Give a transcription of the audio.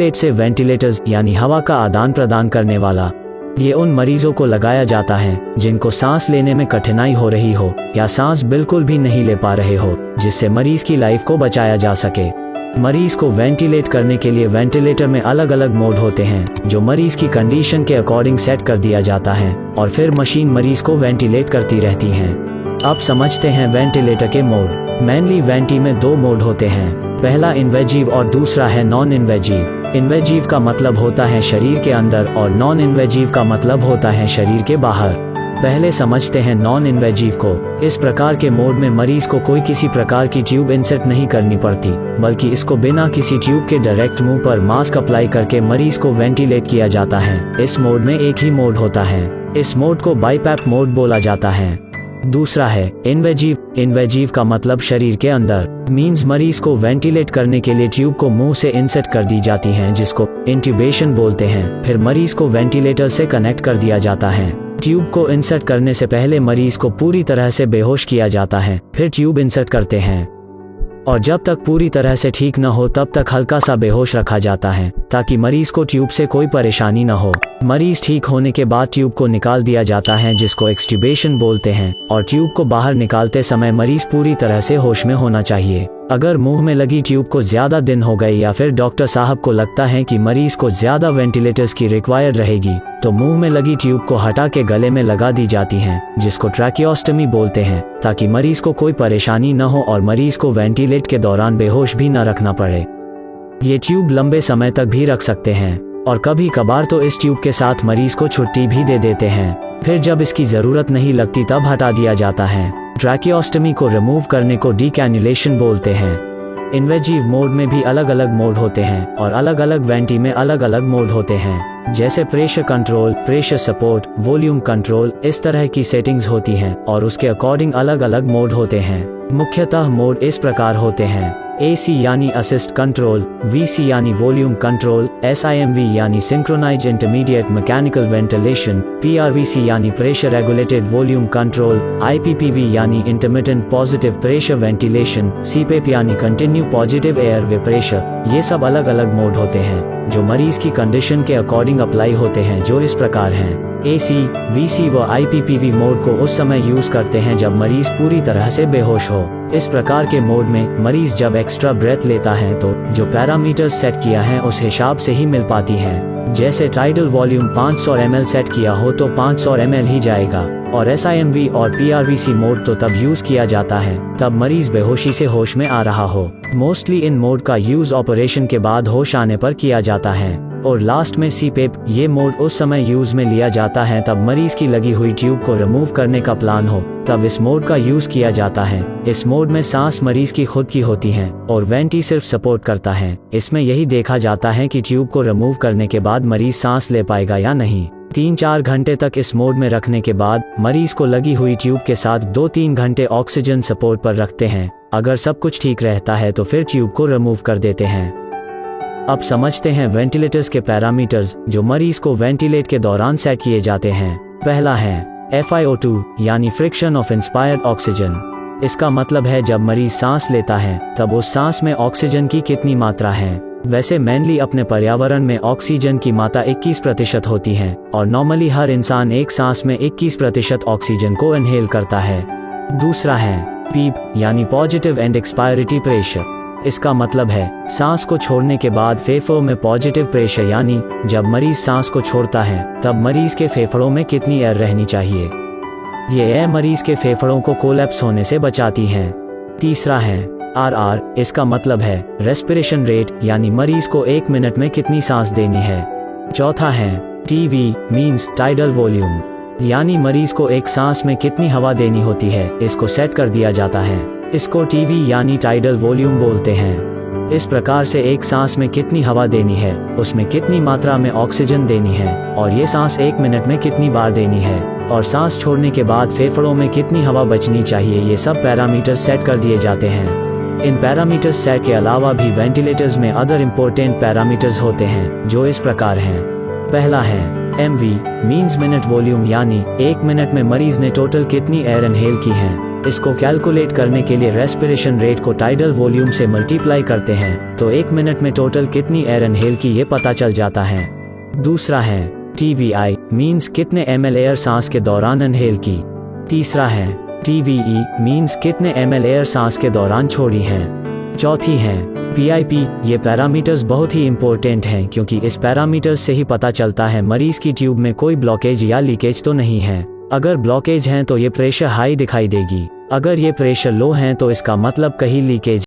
Ventilate से ventilators यानी हवा का आदान प्रदान करने वाला। ये उन मरीजों को लगाया जाता है जिनको सांस लेने में कठिनाई हो रही हो या सांस बिल्कुल भी नहीं ले पा रहे हो, जिससे मरीज की लाइफ को बचाया जा सके। मरीज को वेंटिलेट करने के लिए वेंटिलेटर में अलग अलग मोड होते हैं जो मरीज की कंडीशन के अकॉर्डिंग सेट कर दिया जाता है और फिर मशीन मरीज को वेंटिलेट करती रहती है। अब समझते हैं वेंटिलेटर के मोड। मेनली वेंटी में 2 मोड होते हैं, पहला इन्वेजिव और दूसरा है नॉन इन्वेजिव। इन्वेजिव का मतलब होता है शरीर के अंदर और नॉन इन्वेजिव का मतलब होता है शरीर के बाहर। पहले समझते हैं नॉन इन्वेजिव को। इस प्रकार के मोड में मरीज को कोई किसी प्रकार की ट्यूब इंसर्ट नहीं करनी पड़ती, बल्कि इसको बिना किसी ट्यूब के डायरेक्ट मुंह पर मास्क अप्लाई करके मरीज को वेंटिलेट किया जाता है। इस मोड में एक ही मोड होता है। इस मोड को बाईपैप मोड बोला जाता है। दूसरा है इन्वेजिव। इन्वेजिव का मतलब शरीर के अंदर, मींस मरीज को वेंटिलेट करने के लिए ट्यूब को मुंह से इंसर्ट कर दी जाती है, जिसको इंट्यूबेशन बोलते हैं। फिर मरीज को वेंटिलेटर से कनेक्ट कर दिया जाता है। ट्यूब को इंसर्ट करने से पहले मरीज को पूरी तरह से बेहोश किया जाता है, फिर ट्यूब इंसर्ट करते हैं और जब तक पूरी तरह से ठीक न हो तब तक हल्का सा बेहोश रखा जाता है ताकि मरीज को ट्यूब से कोई परेशानी न हो। मरीज ठीक होने के बाद ट्यूब को निकाल दिया जाता है, जिसको एक्सट्यूबेशन बोलते हैं, और ट्यूब को बाहर निकालते समय मरीज पूरी तरह से होश में होना चाहिए। अगर मुंह में लगी ट्यूब को ज्यादा दिन हो गए या फिर डॉक्टर साहब को लगता है कि मरीज को ज्यादा वेंटिलेटर्स की रिक्वायर्ड रहेगी, तो मुंह में लगी ट्यूब को हटा के गले में लगा दी जाती है, जिसको ट्रैकियोस्टमी बोलते हैं, ताकि मरीज को कोई परेशानी न हो और मरीज को वेंटिलेट के दौरान बेहोश भी न रखना पड़े। ये ट्यूब लंबे समय तक भी रख सकते हैं और कभी कभार तो इस ट्यूब के साथ मरीज को छुट्टी भी दे देते हैं। फिर जब इसकी जरूरत नहीं लगती तब हटा दिया जाता है। ट्रैकियोस्टमी को रिमूव करने को डीकैन्युलेशन बोलते हैं। इन्वेजिव मोड में भी अलग अलग मोड होते हैं और अलग अलग वेंटी में अलग अलग मोड होते हैं, जैसे pressure control, pressure support, volume control, इस तरह की सेटिंग्स होती हैं और उसके अकॉर्डिंग अलग अलग मोड होते हैं। मुख्यतः मोड इस प्रकार होते हैं: AC यानी असिस्ट कंट्रोल, VC यानी वॉल्यूम कंट्रोल, SIMV यानी synchronize intermediate mechanical ventilation, PRVC यानी pressure regulated volume control, IPPV यानी intermittent positive pressure ventilation, CPAP यानी continue positive airway pressure. ये सब अलग अलग मोड होते हैं जो मरीज की कंडीशन के अकॉर्डिंग अप्लाई होते हैं, जो इस प्रकार हैं। AC, VC व IPPV मोड को उस समय यूज करते हैं जब मरीज पूरी तरह से बेहोश हो। इस प्रकार के मोड में मरीज जब एक्स्ट्रा ब्रेथ लेता है तो जो पैरामीटर्स सेट किया है उस हिसाब से ही मिल पाती है। जैसे टाइडल वॉल्यूम 500 ml सेट किया हो तो 500 ml ही जाएगा, और SIMV और PRVC मोड तो तब यूज किया जाता है तब मरीज बेहोशी से होश में आ रहा हो। मोस्टली इन मोड का यूज ऑपरेशन के बाद होश आने पर किया जाता है। और लास्ट में CPAP, ये मोड उस समय यूज में लिया जाता है तब मरीज की लगी हुई ट्यूब को रिमूव करने का प्लान हो, तब इस मोड का यूज किया जाता है। इस मोड में सांस मरीज की खुद की होती है और वेंटी सिर्फ सपोर्ट करता है। इसमें यही देखा जाता है कि ट्यूब को रिमूव करने के बाद मरीज सांस ले पाएगा या नहीं। 3-4 घंटे तक इस मोड में रखने के बाद मरीज को लगी हुई ट्यूब के साथ 2-3 घंटे ऑक्सीजन सपोर्ट पर रखते हैं। अगर सब कुछ ठीक रहता है तो फिर ट्यूब को रिमूव कर देते हैं। अब समझते हैं वेंटिलेटर्स के पैरामीटर्स जो मरीज को वेंटिलेट के दौरान सेट किए जाते हैं। पहला है FiO2 यानी फ्रिक्शन ऑफ इंस्पायर्ड ऑक्सीजन। इसका मतलब है जब मरीज सांस लेता है तब उस सांस में ऑक्सीजन की कितनी मात्रा है। वैसे मेनली अपने पर्यावरण में ऑक्सीजन की मात्रा 21% होती है और नॉर्मली हर इंसान एक सांस में 21% ऑक्सीजन को इनहेल करता है। दूसरा है PEEP यानी पॉजिटिव एंड एक्सपायरिटी प्रेशर। इसका मतलब है सांस को छोड़ने के बाद फेफड़ों में पॉजिटिव प्रेशर, यानी जब मरीज सांस को छोड़ता है तब मरीज के फेफड़ों में कितनी एयर रहनी चाहिए। ये एयर मरीज के फेफड़ों को कोलैप्स होने से बचाती है। तीसरा है RR, इसका मतलब है रेस्पिरेशन रेट, यानी मरीज को 1 मिनट में कितनी सांस देनी है। चौथा है TV मींस टाइडल वॉल्यूम, यानी मरीज को एक सांस में कितनी हवा देनी होती है, इसको सेट कर दिया जाता है। इसको TV यानी टाइडल वॉल्यूम बोलते हैं। इस प्रकार से एक सांस में कितनी हवा देनी है, उसमें कितनी मात्रा में ऑक्सीजन देनी है और ये सांस 1 मिनट में कितनी बार देनी है और सांस छोड़ने के बाद फेफड़ों में कितनी हवा बचनी चाहिए, ये सब पैरामीटर्स सेट कर दिए जाते हैं। इन पैरामीटर्स सेट के अलावा भी वेंटिलेटर्स में अदर इम्पोर्टेंट पैरामीटर्स होते हैं जो इस प्रकार हैं। पहला है MV मींस मिनट वॉल्यूम, यानी 1 मिनट में मरीज ने टोटल कितनी एयर इनहेल की है। इसको कैलकुलेट करने के लिए रेस्पिरेशन रेट को टाइडल वॉल्यूम से मल्टीप्लाई करते हैं तो 1 मिनट में टोटल कितनी एयर इनहेल की ये पता चल जाता है। दूसरा है TVI मीन्स कितने ml एयर सांस के दौरान इनहेल की। तीसरा है TVE मीन्स कितने ml एयर सांस के दौरान छोड़ी है। चौथी है PIP। ये पैरामीटर्स बहुत ही इंपॉर्टेंट हैं क्योंकि इस पैरामीटर्स से ही पता चलता है मरीज की ट्यूब में कोई ब्लॉकेज या लीकेज तो नहीं है। अगर ब्लॉकेज हैं तो ये प्रेशर हाई दिखाई देगी, अगर ये प्रेशर लो हैं तो इसका मतलब कहीं लीकेज